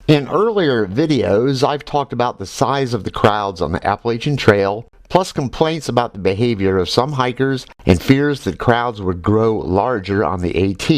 In earlier videos, I've talked about the size of the crowds on the Appalachian Trail, plus complaints about the behavior of some hikers and fears that crowds would grow larger on the AT.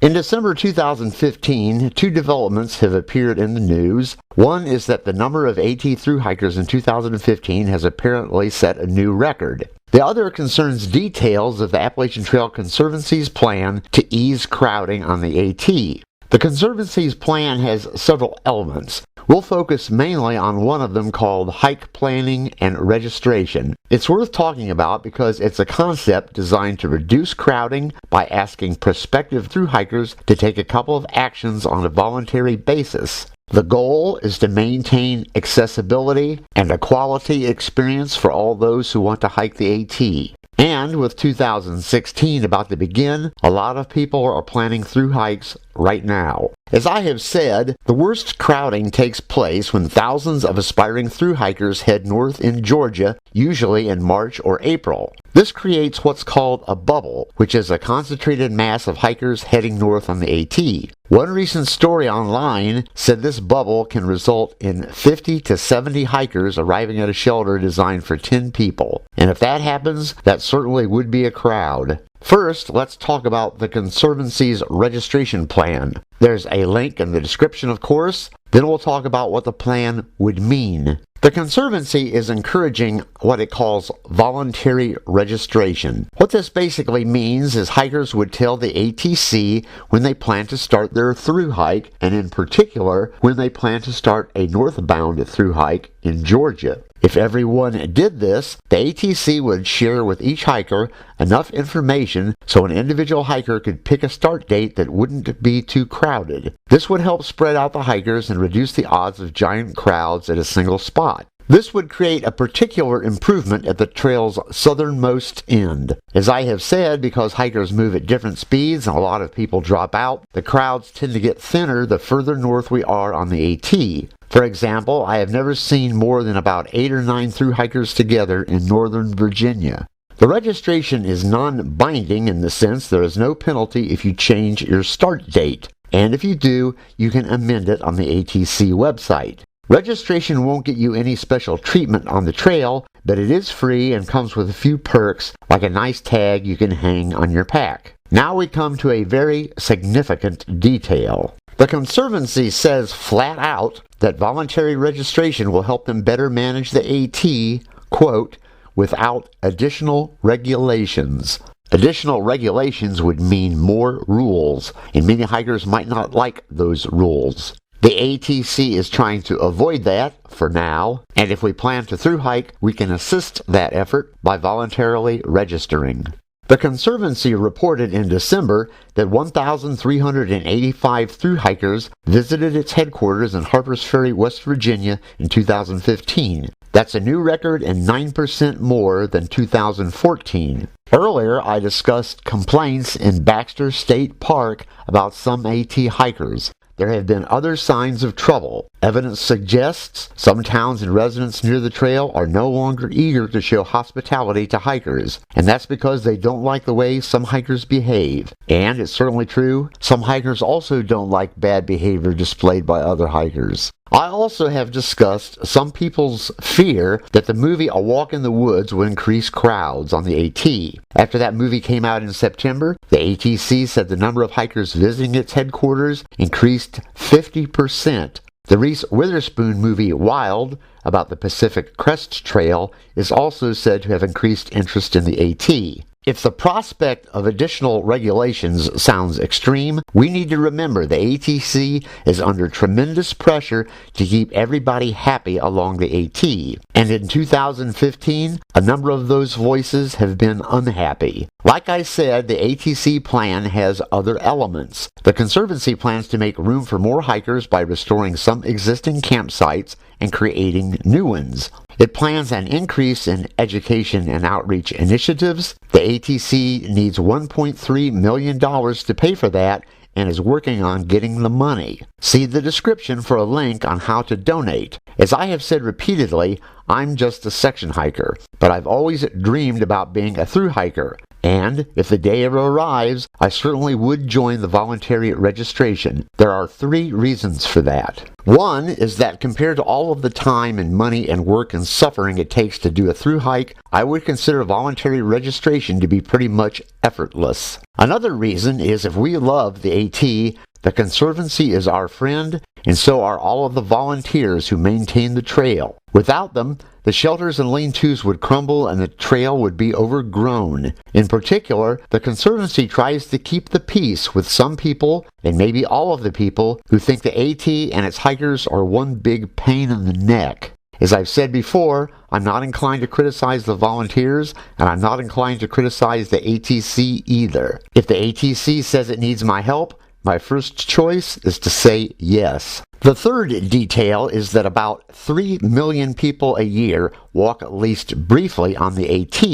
In December 2015, two developments have appeared in the news. One is that the number of AT thru hikers in 2015 has apparently set a new record. The other concerns details of the Appalachian Trail Conservancy's plan to ease crowding on the AT. The Conservancy's plan has several elements. We'll focus mainly on one of them called hike planning and registration. It's worth talking about because it's a concept designed to reduce crowding by asking prospective thru hikers to take a couple of actions on a voluntary basis. The goal is to maintain accessibility and a quality experience for all those who want to hike the AT. And with 2016 about to begin, a lot of people are planning through hikes right now. As I have said, the worst crowding takes place when thousands of aspiring through hikers head north in Georgia, usually in March or April. This creates what's called a bubble, which is a concentrated mass of hikers heading north on the AT. One recent story online said this bubble can result in 50 to 70 hikers arriving at a shelter designed for 10 people. And if that happens, that certainly would be a crowd. First, let's talk about the Conservancy's registration plan. There's a link in the description, of course. Then we'll talk about what the plan would mean. The Conservancy is encouraging what it calls voluntary registration. What this basically means is hikers would tell the ATC when they plan to start their thru hike, and in particular, when they plan to start a northbound thru hike in Georgia. If everyone did this, the ATC would share with each hiker enough information so an individual hiker could pick a start date that wouldn't be too crowded. This would help spread out the hikers and reduce the odds of giant crowds at a single spot. This would create a particular improvement at the trail's southernmost end. As I have said, because hikers move at different speeds and a lot of people drop out, the crowds tend to get thinner the further north we are on the AT. For example, I have never seen more than about 8 or 9 thru hikers together in northern Virginia. The registration is non-binding in the sense there is no penalty if you change your start date. And if you do, you can amend it on the ATC website. Registration won't get you any special treatment on the trail, but it is free and comes with a few perks, like a nice tag you can hang on your pack. Now we come to a very significant detail. The Conservancy says flat out that voluntary registration will help them better manage the AT, quote, without additional regulations. Additional regulations would mean more rules, and many hikers might not like those rules. The ATC is trying to avoid that for now, and if we plan to thru hike, we can assist that effort by voluntarily registering. The Conservancy reported in December that 1,385 thru hikers visited its headquarters in Harpers Ferry, West Virginia in 2015. That's a new record and 9% more than 2014. Earlier, I discussed complaints in Baxter State Park about some AT hikers. There have been other signs of trouble. Evidence suggests some towns and residents near the trail are no longer eager to show hospitality to hikers, and that's because they don't like the way some hikers behave. And it's certainly true, some hikers also don't like bad behavior displayed by other hikers. I also have discussed some people's fear that the movie A Walk in the Woods will increase crowds on the AT. After that movie came out in September, the ATC said the number of hikers visiting its headquarters increased 50%. The Reese Witherspoon movie Wild, about the Pacific Crest Trail, is also said to have increased interest in the AT. If the prospect of additional regulations sounds extreme, we need to remember the ATC is under tremendous pressure to keep everybody happy along the AT. And in 2015, a number of those voices have been unhappy. Like I said, the ATC plan has other elements. The Conservancy plans to make room for more hikers by restoring some existing campsites and creating new ones. It plans an increase in education and outreach initiatives. The ATC needs $1.3 million to pay for that and is working on getting the money. See the description for a link on how to donate. As I have said repeatedly, I'm just a section hiker, but I've always dreamed about being a thru hiker. And if the day ever arrives, I certainly would join the voluntary registration. There are 3 reasons for that. One is that compared to all of the time and money and work and suffering it takes to do a thru hike, I would consider voluntary registration to be pretty much effortless. Another reason is if we love the AT, the Conservancy is our friend, and so are all of the volunteers who maintain the trail. Without them, the shelters and lean-tos would crumble and the trail would be overgrown. In particular, the Conservancy tries to keep the peace with some people, and maybe all of the people, who think the AT and its hikers are one big pain in the neck. As I've said before, I'm not inclined to criticize the volunteers, and I'm not inclined to criticize the ATC either. If the ATC says it needs my help, my first choice is to say yes. The third detail is that about 3 million people a year walk at least briefly on the AT.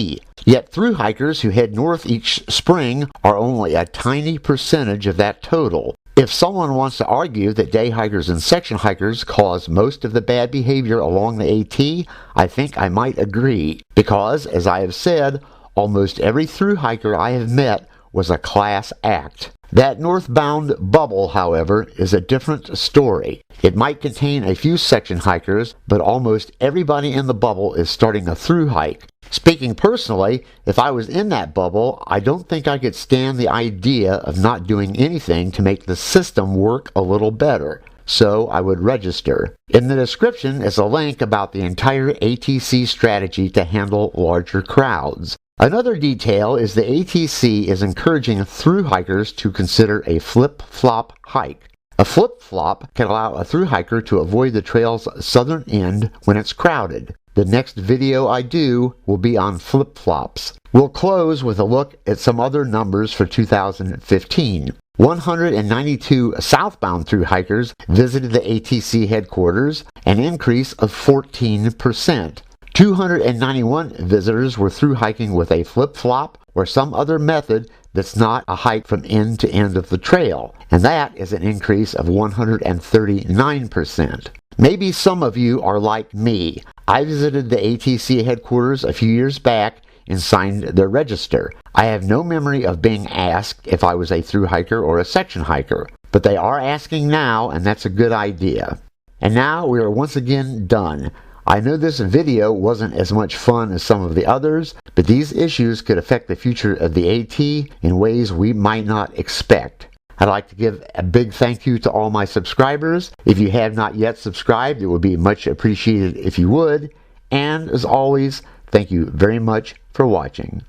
Yet thru hikers who head north each spring are only a tiny percentage of that total. If someone wants to argue that day hikers and section hikers cause most of the bad behavior along the AT, I think I might agree. Because, as I have said, almost every thru hiker I have met was a class act. That northbound bubble, however, is a different story. It might contain a few section hikers, but almost everybody in the bubble is starting a thru hike. Speaking personally, if I was in that bubble, I don't think I could stand the idea of not doing anything to make the system work a little better. So I would register. In the description is a link about the entire ATC strategy to handle larger crowds. Another detail is the ATC is encouraging thru hikers to consider a flip-flop hike. A flip-flop can allow a thru hiker to avoid the trail's southern end when it's crowded. The next video I do will be on flip-flops. We'll close with a look at some other numbers for 2015. 192 southbound thru hikers visited the ATC headquarters, an increase of 14%. 291 visitors were thru hiking with a flip-flop or some other method that's not a hike from end to end of the trail, and that is an increase of 139%. Maybe some of you are like me. I visited the ATC headquarters a few years back and signed their register. I have no memory of being asked if I was a thru hiker or a section hiker, but they are asking now, and that's a good idea. And now we are once again done. I know this video wasn't as much fun as some of the others, but these issues could affect the future of the AT in ways we might not expect. I'd like to give a big thank you to all my subscribers. If you have not yet subscribed, it would be much appreciated if you would. And as always, thank you very much for watching.